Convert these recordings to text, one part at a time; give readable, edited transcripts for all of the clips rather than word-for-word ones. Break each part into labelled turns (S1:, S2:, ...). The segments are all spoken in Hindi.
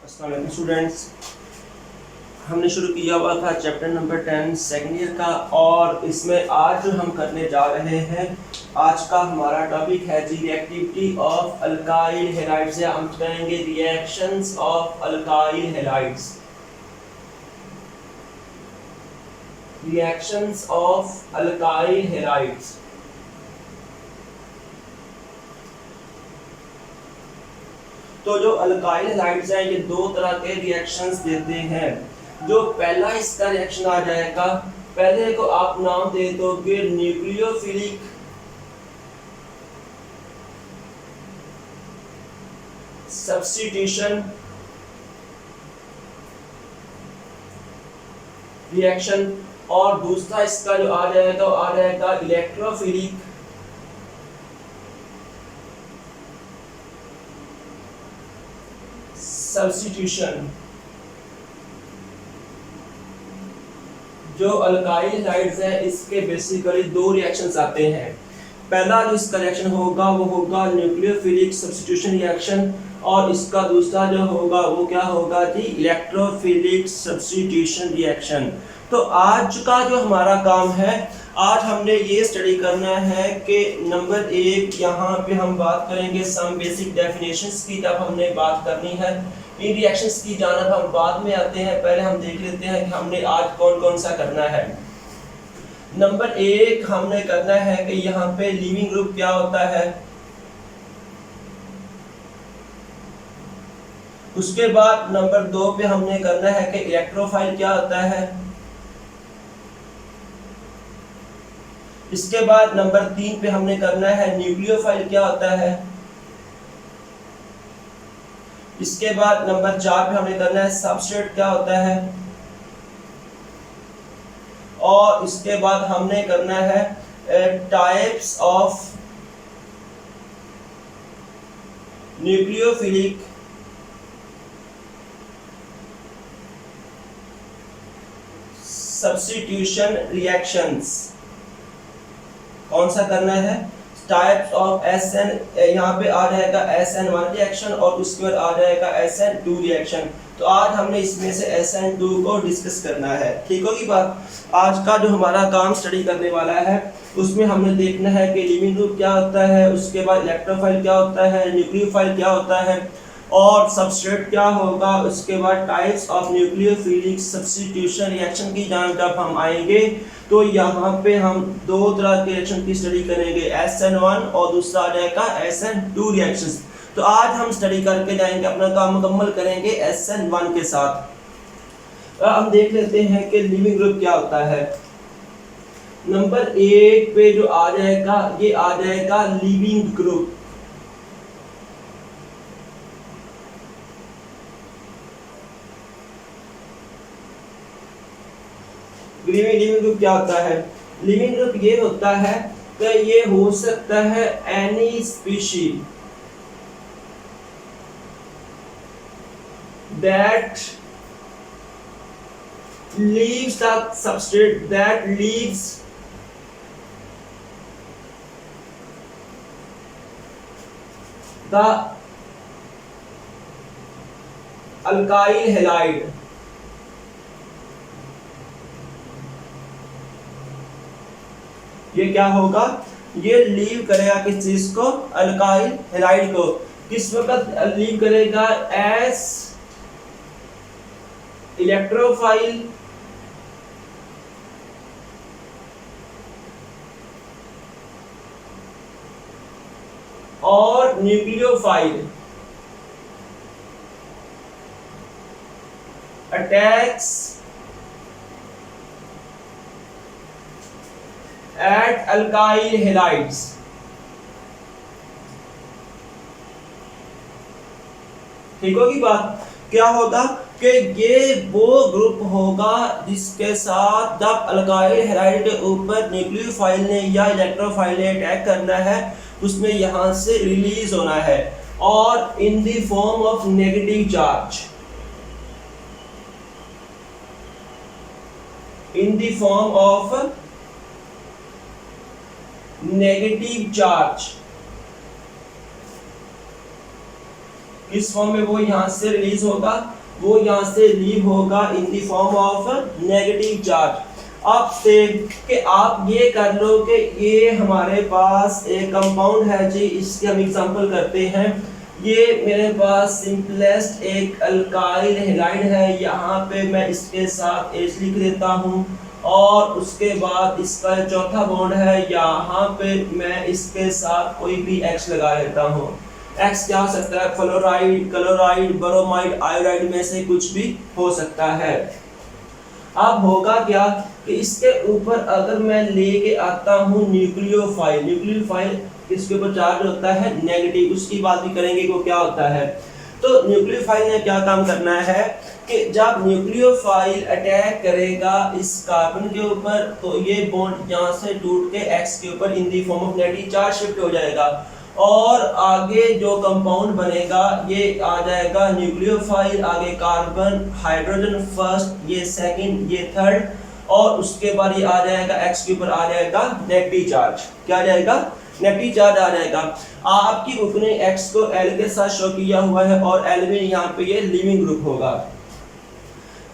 S1: अस्सलाम वालेकुम स्टूडेंट्स, हमने शुरू किया हुआ था चैप्टर नंबर 10 सेकेंड ईयर का। और इसमें आज जो हम करने जा रहे हैं, आज का हमारा टॉपिक है जी रिएक्टिविटी ऑफ अल्काइल हैलाइड्स, या हम कहेंगे reactions of alkyl halides. Reactions of alkyl halides. तो जो अल्काइल हैलाइड्स हैं ये दो तरह के रिएक्शंस देते हैं। जो पहला इसका रिएक्शन आ जाएगा, पहले को आप नाम दे दोगे न्यूक्लियोफिलिक सब्स्टिट्यूशन रिएक्शन, और दूसरा इसका जो आ जाएगा वो आ जाएगा इलेक्ट्रोफिलिक सब्स्टिट्यूशन। जो अल्काइल हैलाइड्स हैं इसके बेसिकली दो रिएक्शंस आते हैं। पहला जो इसका रिएक्शन होगा वो होगा न्यूक्लियोफिलिक सब्स्टिट्यूशन रिएक्शन, और इसका दूसरा जो होगा वो क्या होगा जी इलेक्ट्रोफिलिक सब्स्टिट्यूशन रिएक्शन। तो आज का जो हमारा काम है, आज हमने ये स्टडी करना है कि नंबर एक यहाँ पे हम बात करेंगे सम बेसिक डेफिनेशंस की। जब हमने बात करनी है इन रिएक्शंस की जानब हम बाद में आते हैं, पहले हम देख लेते हैं कि हमने आज कौन कौन सा करना है। नंबर एक हमने करना है कि यहाँ पे लीविंग ग्रुप क्या होता है, उसके बाद नंबर दो पे हमने करना है कि इलेक्ट्रोफाइल क्या होता है, इसके बाद नंबर तीन पे हमने करना है न्यूक्लियोफाइल क्या होता है, इसके बाद नंबर चार पे हमने करना है सबस्ट्रेट क्या होता है, और इसके बाद हमने करना है types of nucleophilic substitution reactions. कौन सा करना है, टाइप्स ऑफ SN, यहाँ पे आ जाएगा SN1 रिएक्शन और उसके बाद आ जाएगा SN2 रिएक्शन। तो आज हमने इसमें से SN2 को डिस्कस करना है। ठीक होगी बात। आज का जो हमारा काम स्टडी करने वाला है उसमें हमने देखना है कि लीविंग ग्रुप क्या होता है, उसके बाद इलेक्ट्रोफाइल क्या होता है, न्यूक्लियोफाइल क्या होता है, और सबस्ट्रेट क्या होगा, उसके बाद types of nucleophilic substitution reaction की जानब जब हम आएंगे तो यहाँ पे हम दो तरह के रिएक्शन की स्टडी करेंगे, SN1 और दूसरा आ जाएगा SN2 रिएक्शंस। तो आज हम स्टडी करके जाएंगे, अपना काम मुकम्मल करेंगे SN1 के साथ। हम देख लेते हैं कि लीविंग ग्रुप क्या होता है। नंबर एक पे जो आ जाएगा ये आ जाएगा लीविंग ग्रुप। लिविंग ग्रुप क्या होता है, लिविंग ग्रुप ये होता है कि ये हो सकता है any species that leaves the substrate, that leaves the alkyl halide। ये क्या होगा, ये लीव करेगा किस चीज को, अल्काइल हैलाइड को। किस वक्त लीव करेगा, एस इलेक्ट्रोफाइल और nucleophile attacks at alkyl halides. ठीक होगी बात। क्या होगा कि ये वो ग्रुप होगा जिसके साथ जब अल्काइल हैलाइड के ऊपर न्यूक्लियोफाइल ने या इलेक्ट्रोफाइल ने अटैक करना है उसमें यहां से रिलीज होना है, और in the form of negative charge, in the form of negative charge. किस फॉर्म में वो यहाँ से रिलीज होगा, वो यहाँ से लीव होगा in the form of negative charge. अब से कि आप ये कर लो कि ये हमारे पास एक कंपाउंड है जी, इसके हम एग्जांपल करते हैं। ये मेरे पास सिंपलेस्ट एक अल्काइल हैलाइड है, यहाँ पे मैं इसके साथ H लिख देता हूँ और उसके बाद इसका चौथा बॉन्ड है, यहाँ पे मैं इसके साथ कोई भी X लगा लेता हूँ। X क्या हो सकता है, फ्लोराइड, क्लोराइड, ब्रोमाइड, आयोडाइड में से कुछ भी हो सकता है। अब होगा क्या कि इसके ऊपर अगर मैं लेके आता हूँ न्यूक्लियोफाइल, न्यूक्लियोफाइल इसके ऊपर चार्ज होता है नेगेटिव, उसकी बात भी करेंगे वो क्या होता है। तो न्यूक्लियोफाइल ने क्या काम करना है कि जब न्यूक्लियोफाइल अटैक करेगा इस कार्बन के ऊपर, तो ये बॉन्ड यहाँ से टूट के X के ऊपर in the form of negative charge shift हो जाएगा और आगे जो कंपाउंड बनेगा ये आ जाएगा न्यूक्लियोफाइल, आगे कार्बन, हाइड्रोजन फर्स्ट, ये सेकंड, ये थर्ड, और उसके बाद ये आ जाएगा X के ऊपर आ जाएगा नेगेटिव चार्ज। क्या आ जाएगा, नेगेटिव चार्ज आ जाएगा। आपकी बुक ने X को L के साथ शो किया हुआ है और L में यहाँ पे ये लिविंग ग्रुप होगा।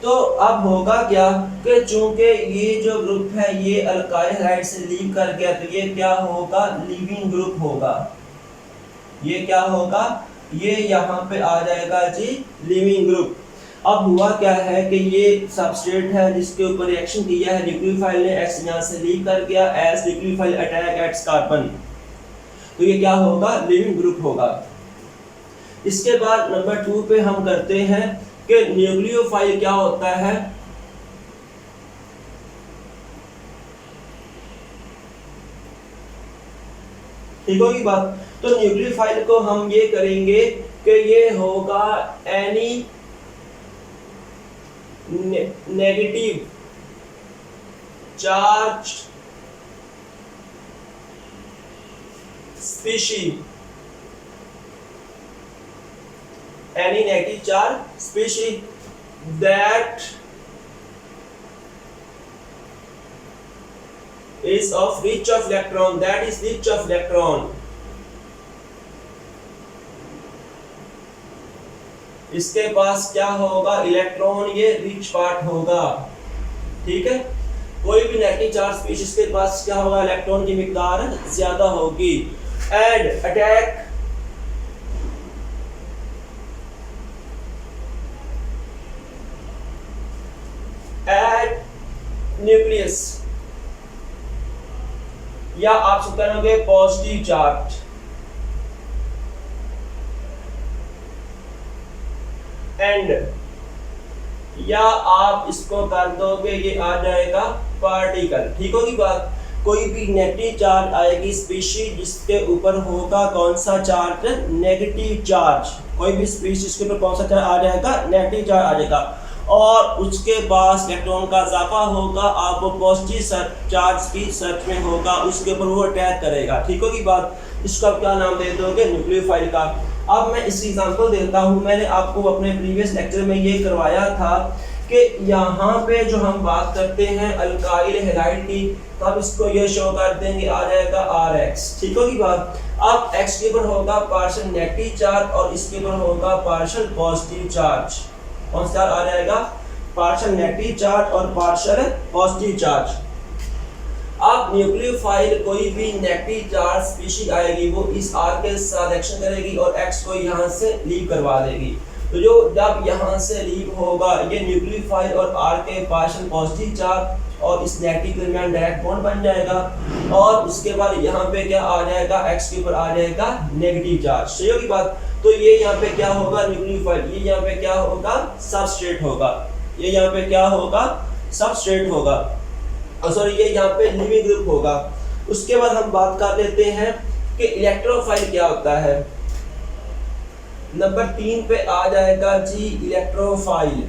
S1: तो अब होगा क्या कि चूंकि ये जो ग्रुप है ये अल्काइल हैलाइड से लीव कर गया, तो ये क्या होगा, लिविंग ग्रुप होगा। ये क्या होगा, ये यहाँ पे आ जाएगा जी लिविंग ग्रुप। अब हुआ क्या है कि ये सबस्ट्रेट है जिसके ऊपर रिएक्शन किया है न्यूक्लियोफाइल ने, X यहाँ से लीव कर गया as nucleophile attack at carbon, तो ये क्या होगा, लिविंग ग्रुप होगा। इसके बाद नंबर 2 पे हम करते हैं कि न्यूक्लियोफाइल क्या होता है। ठीक होगी बात। तो न्यूक्लियोफाइल को हम ये करेंगे कि ये होगा any negative charge species, any negative charge species that is of rich of electron, that is rich of electron। इसके पास क्या होगा, इलेक्ट्रॉन, ये रिच पार्ट होगा। ठीक है, कोई भी नेगेटिव चार्ज स्पीशीज के पास क्या होगा, इलेक्ट्रॉन की मिकदार ज्यादा होगी। एंड अटैक एट न्यूक्लियस, या आप सब करोगे पॉजिटिव चार्ज, एंड या आप इसको कर दोगे ये आ जाएगा पार्टिकल। ठीक होगी बात। कोई भी नेगेटिव चार्ज आएगी स्पीशीज जिसके ऊपर होगा कौन सा चार्ज, नेगेटिव चार्ज, कोई भी स्पीशीज के ऊपर कौन सा चार्ज आ जाएगा, नेगेटिव चार्ज आ जाएगा, और उसके पास इलेक्ट्रॉन का इजाफा होगा, आप वो पॉजिटिव चार्ज की सर्च में होगा, उसके ऊपर वो अटैक करेगा। ठीक होगी बात। इसका क्या नाम दे दोगे, न्यूक्लियोफाइल का। अब मैं इसकी एग्जांपल देता हूँ। मैंने आपको अपने प्रीवियस लेक्चर में ये करवाया था कि यहाँ पे जो हम बात करते हैं अल्काइल हैलाइड की, तो अब इसको ये शो कर देंगे, आ जाएगा RX। ठीक होगी बात। अब X के ऊपर होगा पार्शियल नेगेटिव चार्ज और इसके ऊपर होगा पार्शियल पॉजिटिव चार्ज। कौन सा आ जाएगा, पार्शियल नेगेटिव चार्ज और पार्शियल पॉजिटिव चार्ज। अब न्यूक्लियोफाइल कोई भी नेगेटिव चार्ज स्पीशीज आएगी वो इस R के साथ रिएक्शन करेगी और X को यहाँ से लीव करवा देगी। तो जो जब यहाँ से लीव होगा ये न्यूक्लियोफाइल और R के पार्शियल पॉजिटिव चार्ज और इस नेगेटिव के दरमियान डायरेक्ट बॉन्ड बन जाएगा, और उसके बाद यहाँ पे क्या आ जाएगा, X के ऊपर आ जाएगा नेगेटिव चार्ज। सही होगी बात। तो ये यहाँ पे क्या होगा, न्यूक्लियोफाइल, ये यहाँ पे क्या होगा, सबस्ट्रेट होगा, ये यहाँ पे क्या होगा, सबस्ट्रेट होगा, सॉरी ये यहाँ पे लिविंग ग्रुप होगा। उसके बाद हम बात कर लेते हैं कि इलेक्ट्रोफाइल क्या होता है। नंबर 3 पे आ जाएगा जी इलेक्ट्रोफाइल।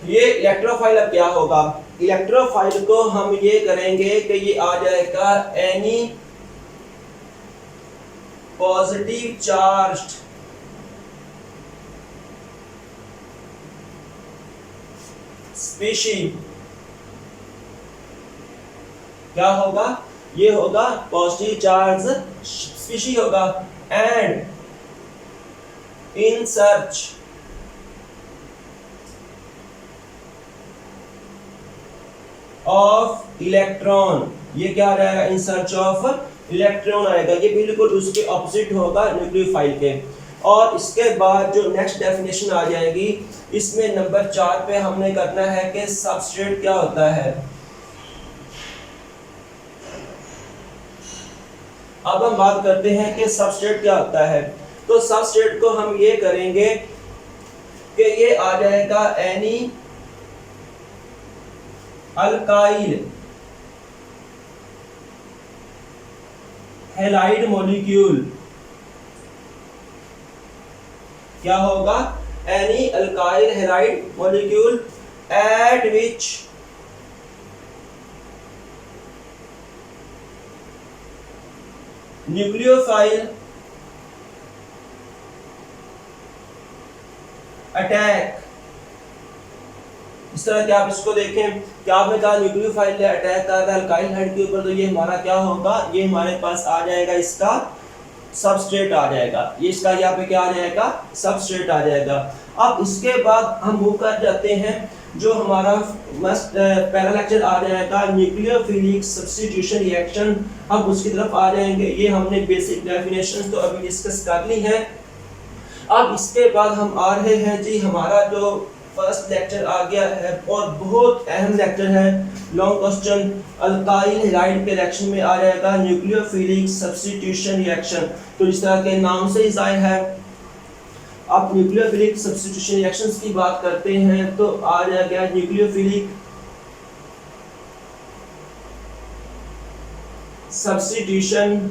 S1: ये इलेक्ट्रोफाइल अब क्या होगा, इलेक्ट्रोफाइल को हम ये करेंगे कि ये आ जाएगा एनी पॉजिटिव चार्ज्ड species क्या होगा, ये होगा पॉजिटिव चार्ज स्पीशीज होगा, and in search of electron, ये क्या रहेगा, इन सर्च ऑफ इलेक्ट्रॉन आएगा, ये बिल्कुल उसके ऑपोजिट होगा न्यूक्लियोफाइल के। और इसके बाद जो नेक्स्ट डेफिनेशन आ जाएगी, इसमें नंबर 4 पे हमने करना है कि सबस्ट्रेट क्या होता है। अब हम बात करते हैं कि सबस्ट्रेट क्या होता है। तो सबस्ट्रेट को हम ये करेंगे कि ये आ जाएगा एनी अल्काइल हैलाइड मॉलिक्यूल, क्या होगा, any alkyl halide molecule eight विच न्यूक्लियोफाइल अटैक। इस तरह के आप इसको देखें कि आपने कहा न्यूक्लियोफाइल ने अटैक करा था अल्काइल हाइड के ऊपर, तो ये हमारा क्या होगा, ये हमारे पास आ जाएगा इसका सबस्ट्रेट आ जाएगा, ये इसका यहाँ पे क्या आ जाएगा, सबस्ट्रेट आ जाएगा। अब इसके बाद हम मूव कर जाते हैं, जो हमारा मस्ट पहला लेक्चर आ जाएगा न्यूक्लियोफिलिक सब्स्टिट्यूशन रिएक्शन, हम उसकी तरफ आ जाएंगे। ये हमने बेसिक डेफिनेशन तो अभी डिस्कस कर ली है। अब इसके बाद हम आ रहे हैं जी, हमारा जो फर्स्ट लेक्चर आ गया है और बहुत अहम लेक्चर है, लॉन्ग क्वेश्चन अल्काइल हैलाइड के रिएक्शन में आ जाएगा न्यूक्लियोफिलिक सब्स्टिट्यूशन रिएक्शन। तो इस तरह के नाम से ही जाहिर है, आप न्यूक्लियोफिलिक सब्स्टिट्यूशन रिएक्शंस की बात करते हैं तो आ जाएगा न्यूक्लियोफिलिक सब्स्टिट्यूशन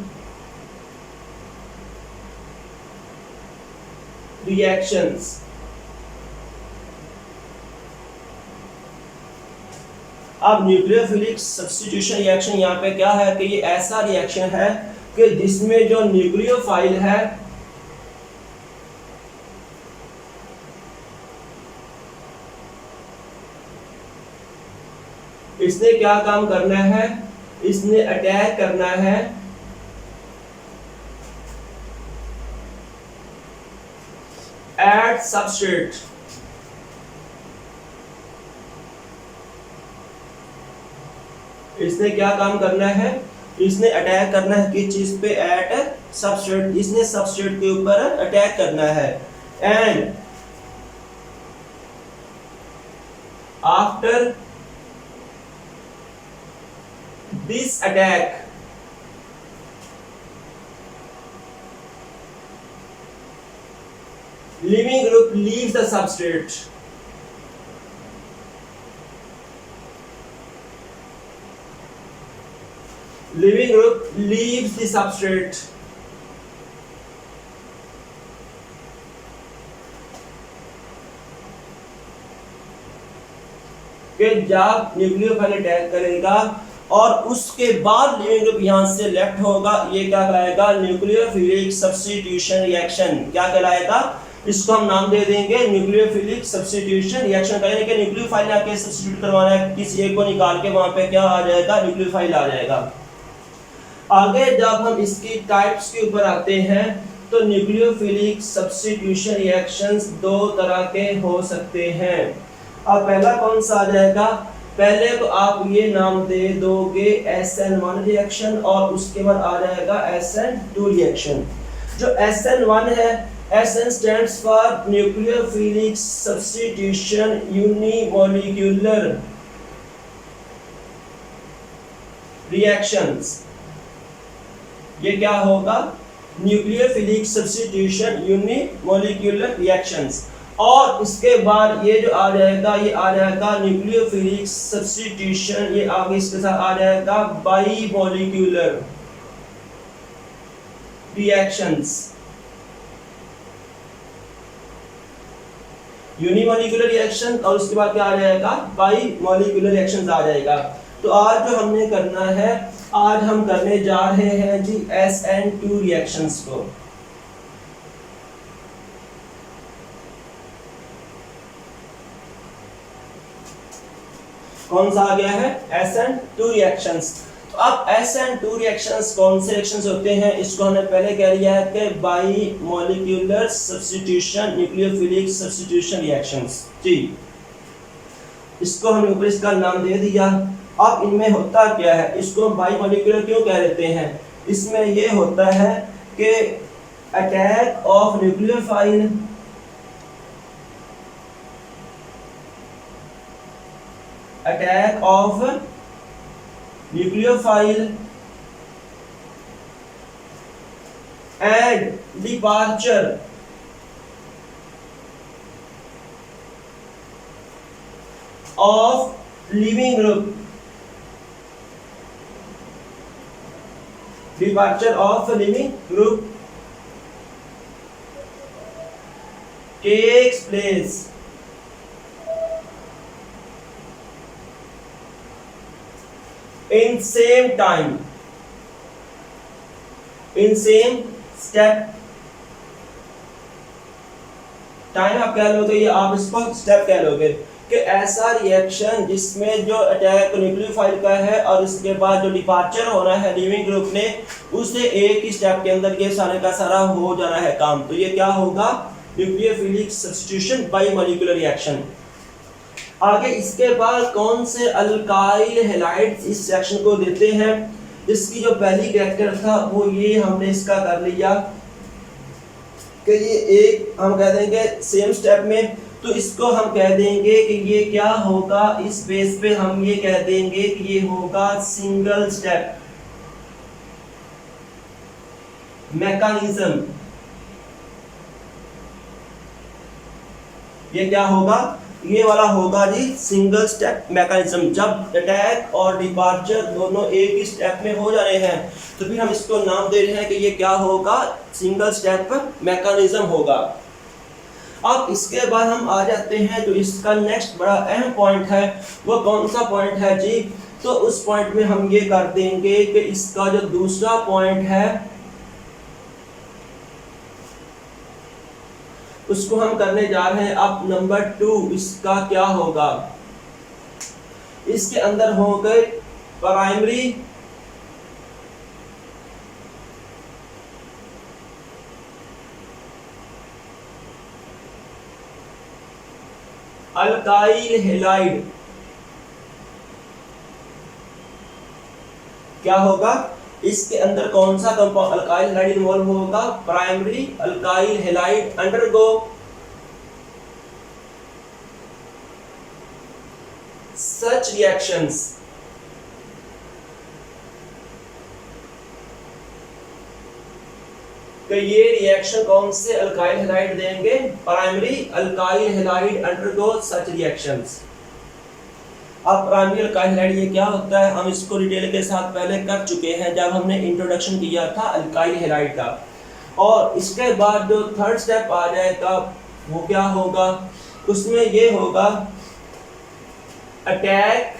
S1: रिएक्शंस। अब न्यूक्लियोफिलिक सब्स्टिट्यूशन रिएक्शन यहाँ पे क्या है कि ये ऐसा रिएक्शन है कि जिसमें जो न्यूक्लियोफाइल है इसने क्या काम करना है, इसने अटैक करना है एट सबस्ट्रेट, इसने क्या काम करना है, इसने अटैक करना है किस चीज पे, एट सबस्ट्रेट, इसने सबस्ट्रेट के ऊपर अटैक करना है। And after this attack living group leaves the substrate, living group leaves the substrate, कि जब न्यूक्लियोफाइल अटैक करेगा और उसके बाद लिविंग ग्रुप यहां से लेफ्ट होगा, ये क्या कहलाएगा, न्यूक्लियोफिलिक सब्स्टिट्यूशन रिएक्शन। क्या कहलाएगा, इसको हम नाम दे देंगे न्यूक्लियोफिलिक सब्स्टिट्यूशन रिएक्शन। कहेंगे कि न्यूक्लियोफाइल ने आके सब्स्टिट्यूट करवाना है, किसी एक को निकाल के वहां पे क्या आ जाएगा, न्यूक्लियोफाइल आ जाएगा। आगे जब हम इसकी टाइप्स के ऊपर आते हैं तो न्यूक्लियोफिलिक सब्स्टिट्यूशन रिएक्शंस दो तरह के हो सकते हैं। अब पहला कौन सा आ जाएगा, पहले तो आप ये नाम दे दोगे SN1 रिएक्शन और उसके बाद आ जाएगा SN2 रिएक्शन। जो SN1 है, SN stands for nucleophilic substitution unimolecular reactions। ये क्या होगा, न्यूक्लियोफिलिक सब्स्टिट्यूशन यूनिमोलिक्यूलर रिएक्शंस। और इसके बाद ये जो आ जाएगा, ये आ जाएगा न्यूक्लियोफिलिक सब्स्टिट्यूशन, ये आगे इसके साथ आ जाएगा बाइमोलिक्यूलर रिएक्शंस। यूनिमोलिक्यूलर रिएक्शन और उसके बाद क्या आ जाएगा, बाइमोलिक्यूलर रिएक्शंस आ जाएगा। तो आज जो हमने करना है, आज हम करने जा रहे हैं जी SN2 रिएक्शंस को। कौन सा आ गया है, SN2 रिएक्शंस। तो अब SN2 रिएक्शंस कौन से रिएक्शंस होते हैं, इसको हमने पहले कह लिया है कि bimolecular substitution nucleophilic substitution reactions. जी, इसको हमने ऊपर इसका नाम दे दिया। अब इनमें होता क्या है, इसको बाई मॉलिक्यूलर क्यों कह देते हैं, इसमें ये होता है कि attack of nucleophile and departure of leaving group takes place in same time, in same step। Time आप कह लोगे या आप इसको स्टेप कह लोगे कि ऐसा रिएक्शन जिसमें जो अटैक न्यूक्लियोफाइल का है और इसके बाद जो डिपार्चर होना है लिविंग ग्रुप ने, उससे एक ही स्टेप के अंदर ये सारे का सारा हो जाना है काम। तो ये क्या होगा, nucleophilic substitution by molecular reaction. आगे इसके बाद कौन से अल्काइल हैलाइड्स इस रिएक्शन को देते हैं, इसकी जो पहली कैरेक्टर था वो ये हमने इसका कर लिया कि ये एक हम कह देंगे सेम स्टेप में, तो इसको हम कह देंगे कि ये क्या होगा, इस बेस पे हम ये कह देंगे कि ये होगा सिंगल स्टेप मैकेनिज्म। ये क्या होगा, ये वाला होगा जी सिंगल स्टेप मैकेनिज्म। जब अटैक और डिपार्चर दोनों एक ही स्टेप में हो जा रहे हैं तो फिर हम इसको नाम दे रहे हैं कि ये क्या होगा, सिंगल स्टेप मैकेनिज्म होगा। अब इसके बाद हम आ जाते हैं तो इसका नेक्स्ट बड़ा अहम पॉइंट है, वो कौन सा पॉइंट है जी, तो उस पॉइंट में हम ये कर देंगे कि इसका जो दूसरा पॉइंट है उसको हम करने जा रहे हैं। अब नंबर 2 इसका क्या होगा, इसके अंदर हो गए प्राइमरी अल्काइल हैलाइड। क्या होगा, इसके अंदर कौन सा कंपाउंड अल्काइल हैलाइड इन्वॉल्व होगा, प्राइमरी अल्काइल हैलाइड अंडरगो सच रिएक्शंस। तो ये रिएक्शन कौन से अल्काइल हैलाइड देंगे, प्राइमरी अल्काइल हैलाइड अंडरगो सच रिएक्शंस। अब प्राइमरी अल्काइल हैलाइड ये क्या होता है, हम इसको डिटेल के साथ पहले कर चुके हैं जब हमने इंट्रोडक्शन किया था अल्काइल हैलाइड का। और इसके बाद जो थर्ड स्टेप आ जाएगा वो क्या होगा, उसमें ये होगा attack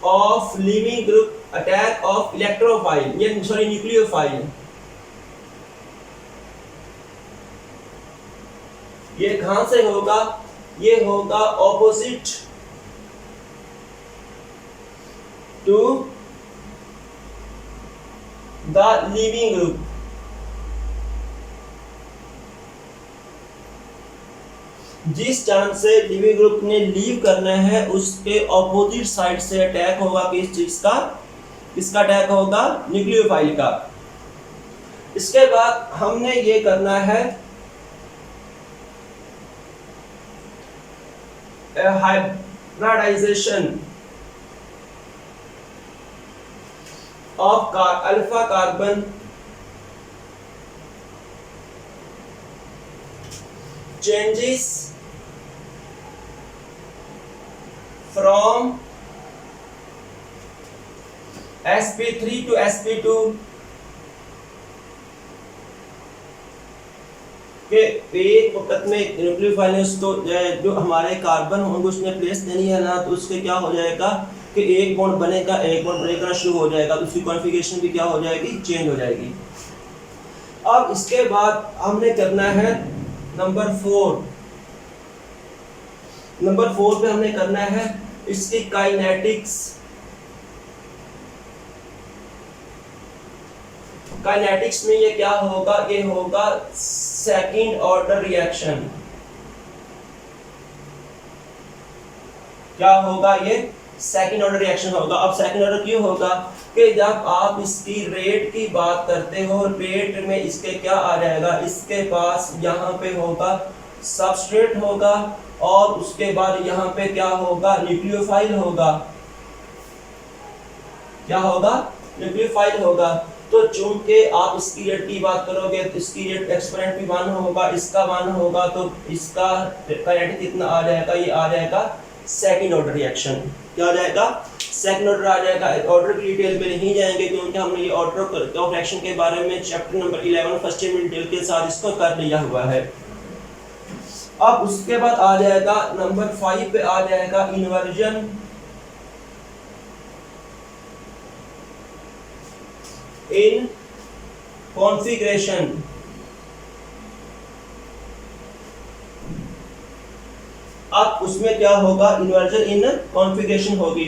S1: of leaving group, attack of electrophile, ये सॉरी न्यूक्लियोफाइल। ये कहां से होगा, ये होगा opposite to the leaving group. जिस चांस से लिविंग ग्रुप ने लीव करना है उसके ऑपोजिट साइड से अटैक होगा किस चीज का, किसका अटैक होगा, न्यूक्लियोफाइल का। इसके बाद हमने ये करना है hybridisation of alpha carbon changes from sp3 to sp2 के एक वक्त में न्यूक्लियोफाइल ने उसको जो हमारे कार्बन होंगे उसने प्लेस देनी है ना, तो उसके क्या हो जाएगा कि एक बॉन्ड बनेगा, एक बॉन्ड ब्रेक शुरू हो जाएगा, तो उसकी कॉन्फ़िगरेशन भी क्या हो जाएगी, चेंज हो जाएगी। अब इसके बाद हमने करना है नंबर 4 नंबर 4 पे हमने करना है इसकी काइनेटिक्स। काइनेटिक्स में ये क्या होगा, ये होगा सेकंड ऑर्डर रिएक्शन। क्या होगा, ये सेकंड ऑर्डर रिएक्शन होगा। अब सेकंड ऑर्डर क्यों होगा कि जब आप इसकी रेट की बात करते हो, रेट में इसके क्या आ जाएगा, इसके पास यहाँ पे होगा सबस्ट्रेट होगा और उसके बाद यहाँ पे क्या होगा, न्यूक्लियोफाइल होगा। क्या होगा, न्यूक्लियोफाइल होगा। तो चूंकि आप इसकी रेट की बात करोगे तो इसकी रेट एक्सपोनेंट भी 1 होगा, इसका 1 होगा, तो इसका काइनेटिक कितना आ जाएगा, ये आ जाएगा सेकंड ऑर्डर रिएक्शन। क्या आ जाएगा, सेकंड ऑर्डर आ जाएगा। ऑर्डर की डिटेल में नहीं जाएंगे क्योंकि हमने ये ऑर्डर ऑफ रिएक्शन के बारे में चैप्टर नंबर 11 फर्स्ट में डिटेल के साथ इसको कर लिया हुआ है। अब उसके बाद आ जाएगा नंबर 5 पे आ जाएगा इन्वर्जन। In configuration. अब उसमें क्या होगा, इन्वर्जन इन कॉन्फ़िगरेशन होगी।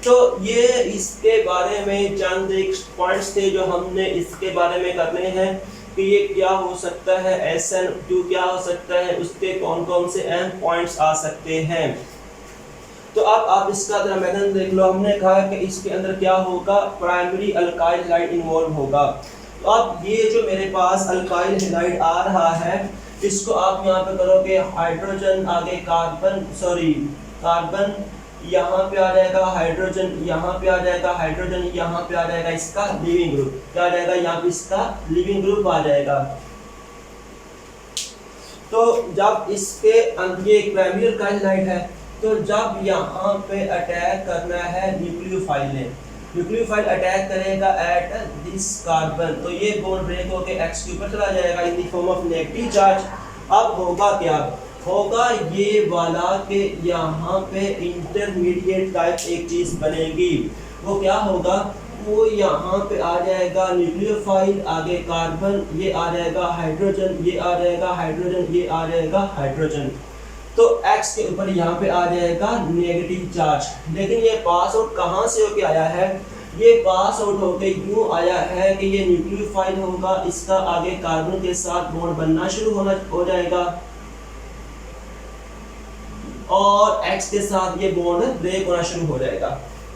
S1: तो ये इसके बारे में चंद एक पॉइंट्स थे जो हमने इसके बारे में करने हैं कि ये क्या हो सकता है, SN2 क्या हो सकता है, उसके कौन कौन से अहम पॉइंट्स आ सकते हैं। तो अब आप इसका जरा मैकेनिज्म देख लो। हमने कहा कि इसके अंदर क्या होगा, प्राइमरी अल्काइल हैलाइड इन्वॉल्व होगा। तो अब ये जो मेरे पास अल्काइल हैलाइड आ रहा है, इसको आप यहाँ पे करोगे हाइड्रोजन, आगे कार्बन यहाँ पे आ जाएगा, हाइड्रोजन यहाँ पे आ जाएगा, हाइड्रोजन यहाँ पे आ जाएगा, इसका लिविंग ग्रुप क्या आ जाएगा, यहाँ पे इसका लिविंग ग्रुप आ जाएगा। तो जब इसके अंदर ये प्राइमरी अल्काइल हैलाइड है, तो जब यहाँ पे अटैक करना है न्यूक्लियोफाइल ने, न्यूक्लियोफाइल अटैक करेगा एट दिस कार्बन, तो ये बॉन्ड ब्रेक होकर X के ऊपर चला जाएगा in the form of negative charge. अब होगा क्या, होगा ये वाला कि यहाँ पे इंटरमीडिएट टाइप एक चीज बनेगी। वो क्या होगा, वो यहाँ पे आ जाएगा न्यूक्लियोफाइल, आगे कार्बन, ये आ जाएगा हाइड्रोजन, ये आ जाएगा हाइड्रोजन, ये आ जाएगा हाइड्रोजन। तो X के ऊपर यहाँ पे आ जाएगा नेगेटिव चार्ज। लेकिन ये पास आउट कहाँ से होके आया है, ये पास आउट होके यूँ आया है कि ये न्यूक्लियोफाइल होगा, इसका आगे कार्बन के साथ बॉन्ड बनना शुरू हो जाएगा और X के साथ ये बॉन्ड ब्रेक होना शुरू हो जाएगा।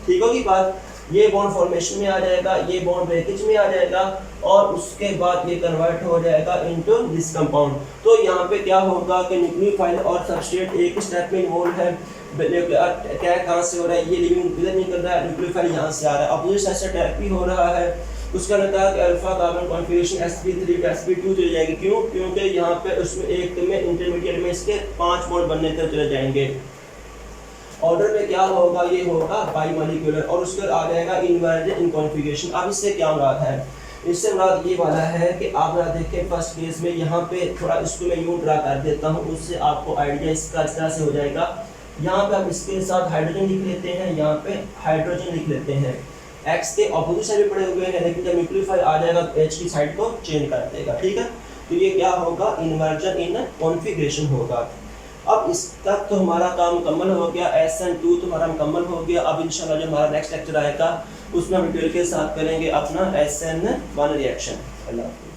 S1: ठीक होगी बात, ये बॉन्ड फॉर्मेशन में आ जाएगा, ये बॉन्ड ब्रेकेज में आ जाएगा और उसके बाद ये कन्वर्ट हो जाएगा इनटू दिस कंपाउंड। तो यहाँ पे क्या होगा कि न्यूक्लियोफाइल और सबस्ट्रेट एक ही स्टेप में इन्वॉल्व है। अटैक कहाँ से हो रहा है, ये लिविंग इधर नहीं कर रहा है, न्यूक्लियोफाइल यहाँ से आ रहा है, अपोजिट साइड से अटैक भी हो रहा है। उसका लगता है कि alpha carbon configuration sp3 sp2 चली जाएगी। क्यों, क्योंकि यहाँ पे उसमें एक में इंटरमीडिएट में इसके 5 बॉन्ड बनने तक चले जाएंगे। ऑर्डर में क्या होगा, ये होगा बाइमॉलिक्यूलर और उसके बाद आ जाएगा इन्वर्जन इन कॉन्फ़िगरेशन। अब इससे क्या मुराद है, इससे मुराद ये वाला है कि आप जरा देखें फर्स्ट केस में, यहाँ पे थोड़ा इसको मैं यूँ ड्रा कर देता हूँ, उससे आपको आइडिया इसका इस तरह से हो जाएगा। यहाँ पे हम इसके साथ हाइड्रोजन लिख लेते हैं, यहाँ पे हाइड्रोजन लिख लेते हैं। X के ऑपोजिट साइड में पड़े हुए हैं, लेकिन जब न्यूक्लियोफाइल आ जाएगा तो H की साइड को चेंज कर देगा। ठीक है, तो ये क्या होगा, इन्वर्जन इन कॉन्फ़िगरेशन होगा। अब इस तक तो हमारा काम मुकम्मल हो गया, SN2 तो हमारा मुकम्मल हो गया। अब इंशाल्लाह जो हमारा नेक्स्ट लेक्चर आएगा उसमें हम डिटेल के साथ करेंगे अपना SN1 रिएक्शन। अल्लाह।